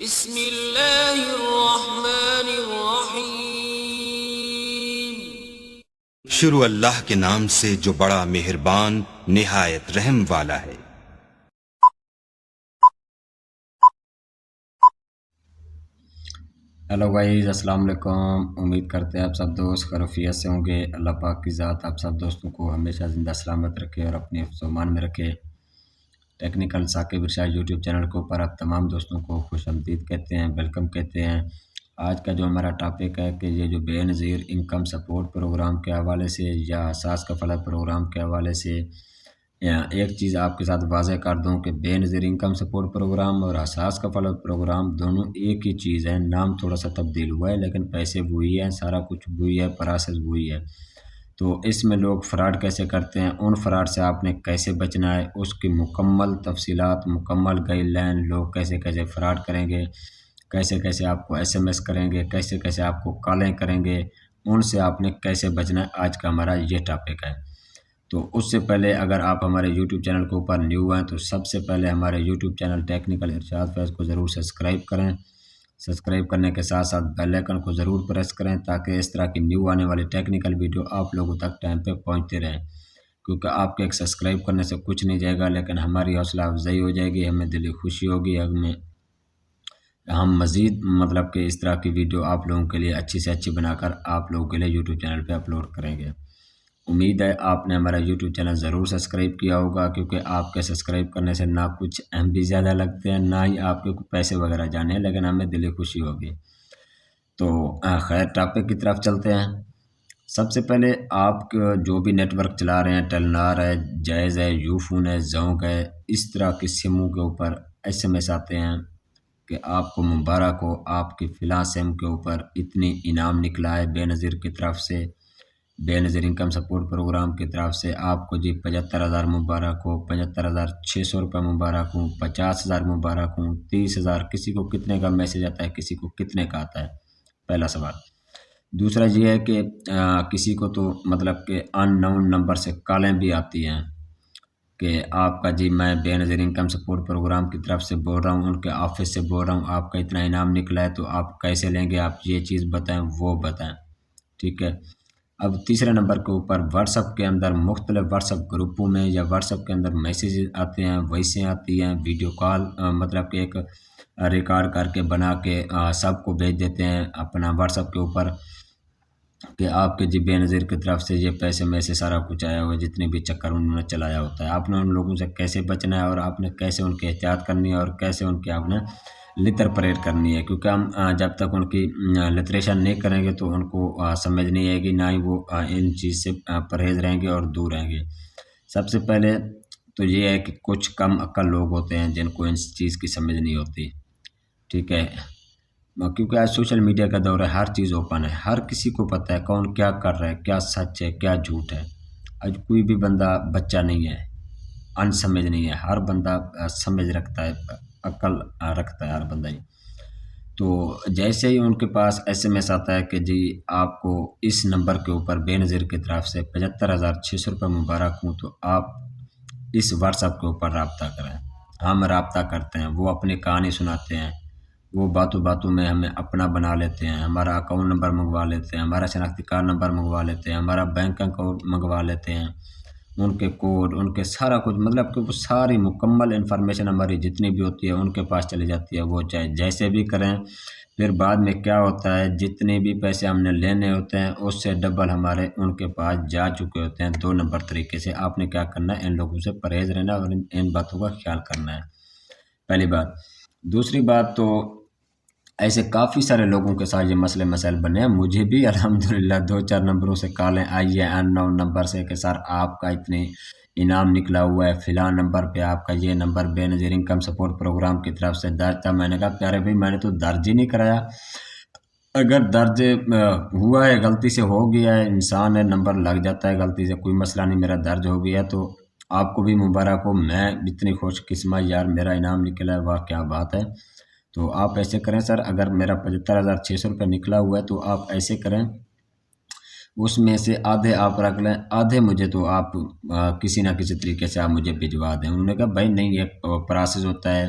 بسم اللہ الرحمن الرحیم۔ شروع اللہ کے نام سے جو بڑا مہربان نہایت رحم والا ہے۔ ہیلو گائیز، السلام علیکم۔ امید کرتے ہیں آپ سب دوست خیریت سے ہوں گے۔ اللہ پاک کی ذات آپ سب دوستوں کو ہمیشہ زندہ سلامت رکھے اور اپنے حفظ و امان میں رکھے۔ ٹیکنیکل ثاقب ارشاد یوٹیوب چینل کے اوپر آپ تمام دوستوں کو خوش آمدید کہتے ہیں، ویلکم کہتے ہیں۔ آج کا جو ہمارا ٹاپک ہے کہ یہ جو بے نظیر انکم سپورٹ پروگرام کے حوالے سے یا اساس کفالت پروگرام کے حوالے سے ایک چیز آپ کے ساتھ واضح کر دوں کہ بے نظیر انکم سپورٹ پروگرام اور اساس کفالت پروگرام دونوں ایک ہی چیز ہے، نام تھوڑا سا تبدیل ہوا ہے لیکن پیسے وہی ہے، سارا کچھ وہی ہے، پروسیس وہی ہے۔ تو اس میں لوگ فراڈ کیسے کرتے ہیں، ان فراڈ سے آپ نے کیسے بچنا ہے، اس کی مکمل تفصیلات، مکمل گائیڈ لائن، لوگ کیسے کیسے فراڈ کریں گے، کیسے کیسے آپ کو ایس ایم ایس کریں گے، کیسے کیسے آپ کو کالیں کریں گے، ان سے آپ نے کیسے بچنا ہے، آج کا ہمارا یہ ٹاپک ہے۔ تو اس سے پہلے اگر آپ ہمارے یوٹیوب چینل کے اوپر نیو ہیں تو سب سے پہلے ہمارے یوٹیوب چینل ٹیکنیکل ارشاد فیض کو ضرور سبسکرائب کریں۔ سبسکرائب کرنے کے ساتھ ساتھ بیل آئیکن کو ضرور پریس کریں تاکہ اس طرح کی نیو آنے والی ٹیکنیکل ویڈیو آپ لوگوں تک ٹائم پہ پہنچتے رہیں، کیونکہ آپ کے ایک سبسکرائب کرنے سے کچھ نہیں جائے گا لیکن ہماری حوصلہ افزائی ہو جائے گی، ہمیں دلی خوشی ہوگی، ہم مزید مطلب کہ اس طرح کی ویڈیو آپ لوگوں کے لیے اچھی سے اچھی بنا کر آپ لوگوں کے لیے یوٹیوب چینل پہ اپلوڈ کریں گے۔ امید ہے آپ نے ہمارا یوٹیوب چینل ضرور سبسکرائب کیا ہوگا، کیونکہ آپ کے سبسکرائب کرنے سے نہ کچھ ایم بی زیادہ لگتے ہیں، نہ ہی آپ کے پیسے وغیرہ جانے ہیں، لیکن ہمیں دلی خوشی ہوگی۔ تو خیر ٹاپک کی طرف چلتے ہیں۔ سب سے پہلے آپ جو بھی نیٹ ورک چلا رہے ہیں، ٹیلنار ہے، جائز ہے، یو فون ہے، زونگ ہے، اس طرح کے سموں کے اوپر ایس ایم ایس آتے ہیں کہ آپ کو مبارک ہو، آپ کی فلاں سم کے اوپر اتنی انعام نکلا ہے بے نظیر کی طرف سے، بے نظیر انکم سپورٹ پروگرام کی طرف سے آپ کو جی 75,000 مبارک ہو، 75,600 روپے مبارک ہوں، 50,000 مبارک ہوں، 30,000، کسی کو کتنے کا میسج آتا ہے، کسی کو کتنے کا آتا ہے، پہلا سوال۔ دوسرا یہ ہے کہ کسی کو تو مطلب کہ ان نون نمبر سے کالیں بھی آتی ہیں کہ آپ کا جی میں بے نظیر انکم سپورٹ پروگرام کی طرف سے بول رہا ہوں، ان کے آفس سے بول رہا ہوں، آپ کا اتنا انعام نکلا ہے تو آپ کیسے لیں گے، آپ یہ چیز بتائیں، وہ بتائیں، ٹھیک ہے۔ اب تیسرے نمبر کے اوپر واٹس ایپ کے اندر مختلف واٹس ایپ گروپوں میں یا واٹس ایپ کے اندر میسیج آتے ہیں، وائسیں آتی ہیں، ویڈیو کال مطلب کہ ایک ریکارڈ کر کے بنا کے سب کو بھیج دیتے ہیں اپنا واٹس ایپ کے اوپر کہ آپ کے جی بے نظیر کی طرف سے یہ پیسے میں سے سارا کچھ آیا ہوا، جتنے بھی چکر انہوں نے چلایا ہوتا ہے۔ آپ نے ان لوگوں سے کیسے بچنا ہے اور آپ نے کیسے ان کی احتیاط کرنی ہے اور کیسے ان کی آپ نے لتر پرہیز کرنی ہے، کیونکہ ہم جب تک ان کی لتریشن نہیں کریں گے تو ان کو سمجھ نہیں آئے گی، نہ ہی وہ ان چیز سے پرہیز رہیں گے اور دور رہیں گے۔ سب سے پہلے تو یہ ہے کہ کچھ کم عقل لوگ ہوتے ہیں جن کو ان چیز کی سمجھ نہیں ہوتی، ٹھیک ہے، کیونکہ آج سوشل میڈیا کا دور ہے، ہر چیز اوپن ہے، ہر کسی کو پتہ ہے کون کیا کر رہا ہے، کیا سچ ہے، کیا جھوٹ ہے۔ آج کوئی بھی بندہ بچہ نہیں ہے، ان سمجھ نہیں ہے، ہر بندہ سمجھ رکھتا ہے، عقل رکھتا ہے ہر بندہ ہی۔ تو جیسے ہی ان کے پاس ایس ایم ایس آتا ہے کہ جی آپ کو اس نمبر کے اوپر بے نظیر کی طرف سے 75,600 روپے مبارک ہوں، تو آپ اس واٹس ایپ کے اوپر رابطہ کریں۔ ہم رابطہ کرتے ہیں، وہ اپنی کہانی سناتے ہیں، وہ باتوں باتوں میں ہمیں اپنا بنا لیتے ہیں، ہمارا اکاؤنٹ نمبر منگوا لیتے ہیں، ہمارا شناختی کارڈ نمبر منگوا لیتے ہیں، ہمارا بینک اکاؤنٹ منگوا لیتے ہیں، ان کے کوڈ، ان کے سارا کچھ مطلب کہ وہ ساری مکمل انفارمیشن ہماری جتنی بھی ہوتی ہے ان کے پاس چلی جاتی ہے۔ وہ چاہے جیسے بھی کریں، پھر بعد میں کیا ہوتا ہے، جتنے بھی پیسے ہم نے لینے ہوتے ہیں اس سے ڈبل ہمارے ان کے پاس جا چکے ہوتے ہیں 2 نمبر طریقے سے۔ آپ نے کیا کرنا ہے، ان لوگوں سے پرہیز رہنا اور ان باتوں کا خیال کرنا ہے، پہلی بات۔ دوسری بات تو ایسے کافی سارے لوگوں کے ساتھ یہ مسئلے مسائل بنے ہیں، مجھے بھی الحمدللہ 2-4 نمبروں سے کالیں آئی ہیں ان نون نمبر سے کہ سر آپ کا اتنے انعام نکلا ہوا ہے، فلاں نمبر پہ آپ کا یہ نمبر بے نظیر انکم سپورٹ پروگرام کی طرف سے درج تھا۔ میں نے کہا پیارے بھائی میں نے تو درج ہی نہیں کرایا، اگر درج ہوا ہے غلطی سے ہو گیا ہے، انسان ہے، نمبر لگ جاتا ہے غلطی سے، کوئی مسئلہ نہیں، میرا درج ہو گیا تو آپ کو بھی مبارک ہو، میں اتنی خوش قسمت یار میرا انعام نکلا ہے، واہ کیا بات ہے۔ تو آپ ایسے کریں سر، اگر میرا 75,600 روپے نکلا ہوا ہے تو آپ ایسے کریں، اس میں سے آدھے آپ رکھ لیں، آدھے مجھے تو آپ کسی نہ کسی طریقے سے آپ مجھے بھجوا دیں۔ انہوں نے کہا بھائی نہیں، یہ پروسیس ہوتا ہے،